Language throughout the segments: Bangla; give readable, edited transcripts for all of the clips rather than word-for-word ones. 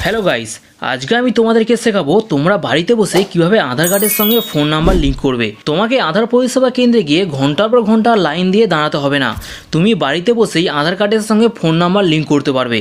হ্যালো গাইস, আজকে আমি তোমাদেরকে শেখাবো তোমরা বাড়িতে বসে কিভাবে আধার কার্ডের সঙ্গে ফোন নাম্বার লিঙ্ক করবে। তোমাকে আধার পরিষেবা কেন্দ্রে গিয়ে ঘন্টার পর ঘন্টা লাইন দিয়ে দাঁড়াতে হবে না। তুমি বাড়িতে বসেই আধার কার্ডের সঙ্গে ফোন নাম্বার লিঙ্ক করতে পারবে।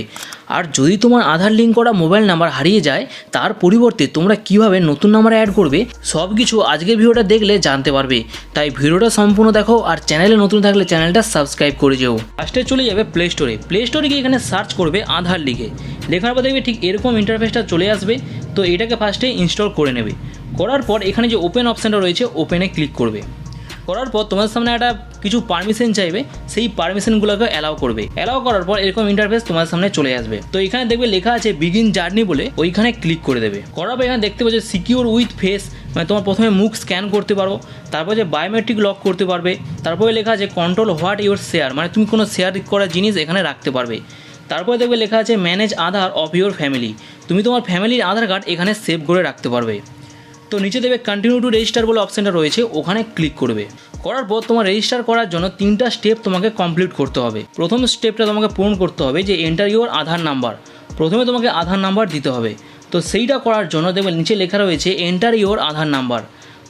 আর যদি তোমার আধার লিঙ্ক করা মোবাইল নাম্বার হারিয়ে যায়, তার পরিবর্তে তোমরা কিভাবে নতুন নাম্বার অ্যাড করবে সব কিছু আজকের ভিডিওটা দেখলে জানতে পারবে। তাই ভিডিওটা সম্পূর্ণ দেখো, আর চ্যানেলে নতুন থাকলে চ্যানেলটা সাবস্ক্রাইব করে যেও। ফার্স্টে চলে যাবে প্লে স্টোরে গিয়ে এখানে সার্চ করবে আধার লিখে। লেখার পর দেখবে ঠিক এরকম ইন্টারফেসটা চলে আসবে। তো এটাকে ফার্স্টে ইনস্টল করে নেবে। করার পর এখানে যে ওপেন অপশানটা রয়েছে ওপেনে ক্লিক করবে। করার পর তোমাদের সামনে একটা কিছু পারমিশন চাইবে, সেই পারমিশনগুলোকে অ্যালাউ করবে। অ্যালাউ করার পর এরকম ইন্টারফেস তোমার সামনে চলে আসবে। তো এখানে দেখবে লেখা আছে বিগিন জার্নি বলে, ওইখানে ক্লিক করে দেবে। করার পর এখানে দেখতে পাচ্ছ সিকিউর উইথ ফেস, মানে তোমার প্রথমে মুখ স্ক্যান করতে পারো, তারপর যে বায়োমেট্রিক লক করতে পারবে, তারপরে লেখা আছে কন্ট্রোল হোয়াট ইউর শেয়ার, মানে তুমি কোনো শেয়ার করা জিনিস এখানে রাখতে পারবে। তারপরে দেখবে লেখা আছে manage Aadhaar of your family, তুমি তোমার ফ্যামিলির আধার কার্ড এখানে সেভ করে রাখতে পারবে। তো নিচে দেবে কন্টিনিউ টু রেজিস্টার বলে অপশানটা রয়েছে, ওখানে ক্লিক করবে। করার পর তোমার রেজিস্টার করার জন্য 3টা স্টেপ তোমাকে কমপ্লিট করতে হবে। প্রথম স্টেপটা তোমাকে পূরণ করতে হবে যে এন্টার ইউর আধার নাম্বার। প্রথমে তোমাকে আধার নাম্বার দিতে হবে। তো সেইটা করার জন্য দেখবে নিচে লেখা রয়েছে এন্টার ইউর আধার নাম্বার,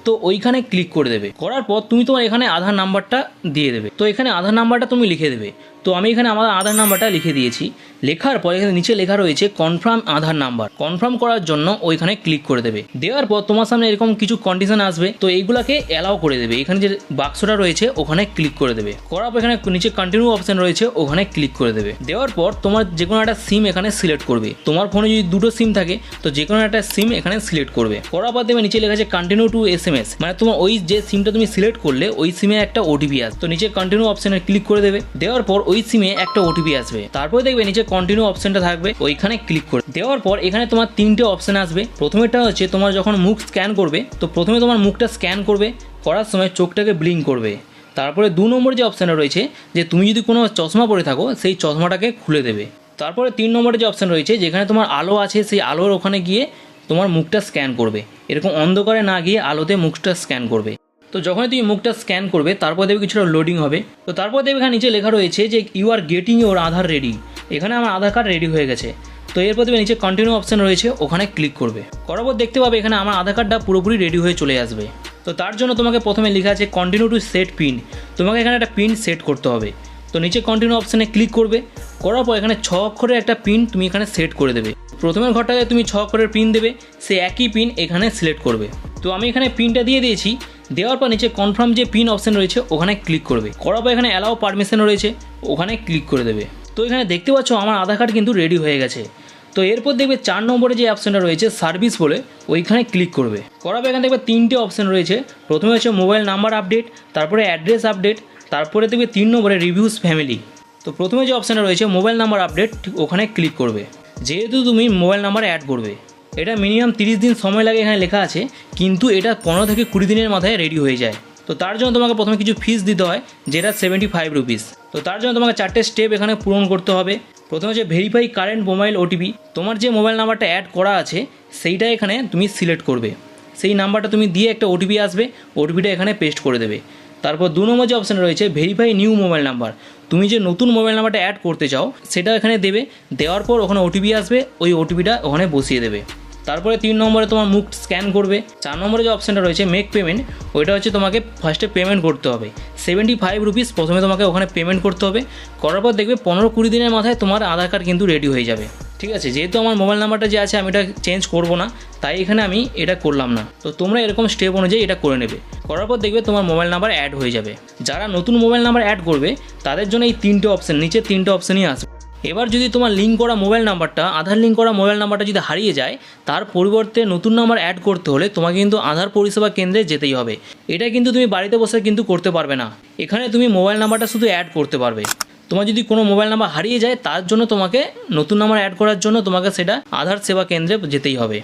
তো ওইখানে ক্লিক করে দেবে। করার পর তুমি তোমার এখানে আধার নাম্বারটা দিয়ে দেবে। তো এখানে আধার নাম্বারটা তুমি লিখে দেবে। তো আমি এখানে আমার আধার নাম্বারটা লিখে দিয়েছি। লেখার পর এখানে নিচে লেখা রয়েছে কনফার্ম আধার নাম্বার, কনফার্ম করার জন্য ওইখানে ক্লিক করে দেবে। দেওয়ার পর তোমার সামনে এরকম কিছু কন্ডিশন আসবে, তো এইগুলোকে অ্যালাউ করে দেবে। এখানে যে বাক্সটা রয়েছে ওখানে ক্লিক করে দেবে। করার পর এখানে নিচে কন্টিনিউ অপশন রয়েছে, ওখানে ক্লিক করে দেবে। দেওয়ার পর তোমার যে কোনো একটা সিম এখানে সিলেক্ট করবে। তোমার ফোনে যদি দুটো সিম থাকে তো যে কোনো একটা সিম এখানে সিলেক্ট করবে। করার পর দেবে নিচে লেখা আছে কন্টিনিউ টু SMS, মানে তোমার ওই যে সিমটা তুমি সিলেক্ট করলে ওই সিমে একটা OTP আসবে। তো নিচে কন্টিনিউ অপশনে ক্লিক করে দেবে। দেওয়ার পর ওই সিমে একটা OTP আসবে। তারপরে দেখবে নিচে কন্টিনিউ অপশনটা থাকবে, ওইখানে ক্লিক করে দেওয়ার পর এখানে তোমার 3টে অপশন আসবে। প্রথমেটা হচ্ছে তোমার যখন মুখ স্ক্যান করবে, তো প্রথমে তোমার মুখটা স্ক্যান করবে, করার সময় চোখটাকে ব্লিঙ্ক করবে। তারপরে 2 নম্বর যে অপশানটা রয়েছে যে তুমি যদি কোনো চশমা পরে থাকো সেই চশমাটাকে খুলে দেবে। তারপরে 3 নম্বরে যে অপশান রয়েছে যেখানে তোমার আলো আছে সেই আলোর ওখানে গিয়ে তোমার মুখটা স্ক্যান করবে। এরকম অন্ধকারে না গিয়ে আলোতে মুখটা স্ক্যান করবে। তো যখনই তুমি মুখটা স্ক্যান করবে তারপর দেখবে কিছুটা লোডিং হবে। তো তারপর দেখবে এখানে নিচে লেখা রয়েছে যে you are getting your Aadhaar ready, এখানে আমার আধার কার্ড রেডি হয়ে গেছে। তো এরপর দেখবে নিচে কন্টিনিউ অপশান রয়েছে, ওখানে ক্লিক করবে। করার পর দেখতে পাবে এখানে আমার আধার কার্ডটা পুরোপুরি রেডি হয়ে চলে আসবে। তো তার জন্য তোমাকে প্রথমে লেখা আছে কন্টিনিউ টু সেট পিন, তোমাকে এখানে একটা পিন সেট করতে হবে। তো নিচে কন্টিনিউ অপশানে ক্লিক করবে। করার পর এখানে 6 অক্ষরের একটা পিন তুমি এখানে সেট করে দেবে। প্রথমের ঘরটাতে তুমি 6 অক্ষরের পিন দেবে, সে একই পিন এখানে সিলেক্ট করবে। তো আমি এখানে পিনটা দিয়ে দিয়েছি। দেওয়ার পর নিচে কনফার্ম যে পিন অপশান রয়েছে ওখানে ক্লিক করবে। করার পর এখানে অ্যালাউ পারমিশন রয়েছে, ওখানে ক্লিক করে দেবে। তো এখানে দেখতে পাচ্ছ আমার আধার কার্ড কিন্তু রেডি হয়ে গেছে। তো এরপর দেখবে 4 নম্বরে যে অপশানটা রয়েছে সার্ভিস বলে, ওইখানে ক্লিক করবে। করার পর এখানে দেখবে 3টে অপশান রয়েছে। প্রথমে হচ্ছে মোবাইল নাম্বার আপডেট, তারপরে অ্যাড্রেস আপডেট, তারপরে দেখবে 3 নম্বরে রিভিউস ফ্যামিলি। তো প্রথমে যে অপশানটা রয়েছে মোবাইল নাম্বার আপডেট, ঠিক ওখানে ক্লিক করবে। যেহেতু তুমি মোবাইল নাম্বার অ্যাড করবে, এটা মিনিমাম 30 দিন সময় লাগে এখানে লেখা আছে, কিন্তু এটা 15 থেকে 20 দিনের মাথায় রেডি হয়ে যায়। তো তার জন্য তোমাকে প্রথমে কিছু ফিস দিতে হয়, যেটা 75 রুপিস। তো তার জন্য তোমাকে 4টে স্টেপ এখানে পূরণ করতে হবে। প্রথমে হচ্ছে ভেরিফাই কারেন্ট মোবাইল OTP, তোমার যে মোবাইল নাম্বারটা অ্যাড করা আছে সেইটা এখানে তুমি সিলেক্ট করবে। সেই নাম্বারটা তুমি দিয়ে একটা OTP আসবে, OTPটা এখানে পেস্ট করে দেবে। তারপর 2 নম্বর যে অপশান রয়েছে ভেরিফাই নিউ মোবাইল নাম্বার, তুমি যে নতুন মোবাইল নাম্বারটা অ্যাড করতে চাও সেটা এখানে দেবে। দেওয়ার পর ওখানে OTP আসবে, ওই OTPটা ওখানে বসিয়ে দেবে। তারপরে 3 নম্বরে তোমার মুখ স্ক্যান করবে। 4 নম্বরে যে অপশানটা রয়েছে মেক পেমেন্ট, ওইটা হচ্ছে তোমাকে ফার্স্টে পেমেন্ট করতে হবে 75 রুপিস, প্রথমে তোমাকে ওখানে পেমেন্ট করতে হবে। করার পর দেখবে 15-20 দিনের মাথায় তোমার আধার কার্ড কিন্তু রেডি হয়ে যাবে। ঠিক আছে, যেহেতু আমার মোবাইল নাম্বারটা যে আছে আমি এটা চেঞ্জ করব না, তাই এখানে আমি এটা করলাম না। তো তোমরা এরকম স্টেপ অনুযায়ী এটা করে নেবে। করার পর দেখবে তোমার মোবাইল নাম্বার অ্যাড হয়ে যাবে। যারা নতুন মোবাইল নাম্বার অ্যাড করবে তাদের জন্য এই 3টে অপশান, নিচে 3টে অপশানই আসবে। এবার যদি তোমার লিঙ্ক করা মোবাইল নাম্বারটা, আধার লিঙ্ক করা মোবাইল নাম্বারটা যদি হারিয়ে যায়, তার পরিবর্তে নতুন নাম্বার অ্যাড করতে হলে তোমাকে কিন্তু আধার পরিষেবা কেন্দ্রে যেতেই হবে। এটা কিন্তু তুমি বাড়িতে বসে কিন্তু করতে পারবে না, এখানে তুমি মোবাইল নাম্বারটা শুধু অ্যাড করতে পারবে। তোমার যদি কোনো মোবাইল নাম্বার হারিয়ে যায় তার জন্য তোমাকে নতুন নাম্বার অ্যাড করার জন্য তোমাকে সেটা আধার সেবা কেন্দ্রে যেতেই হবে।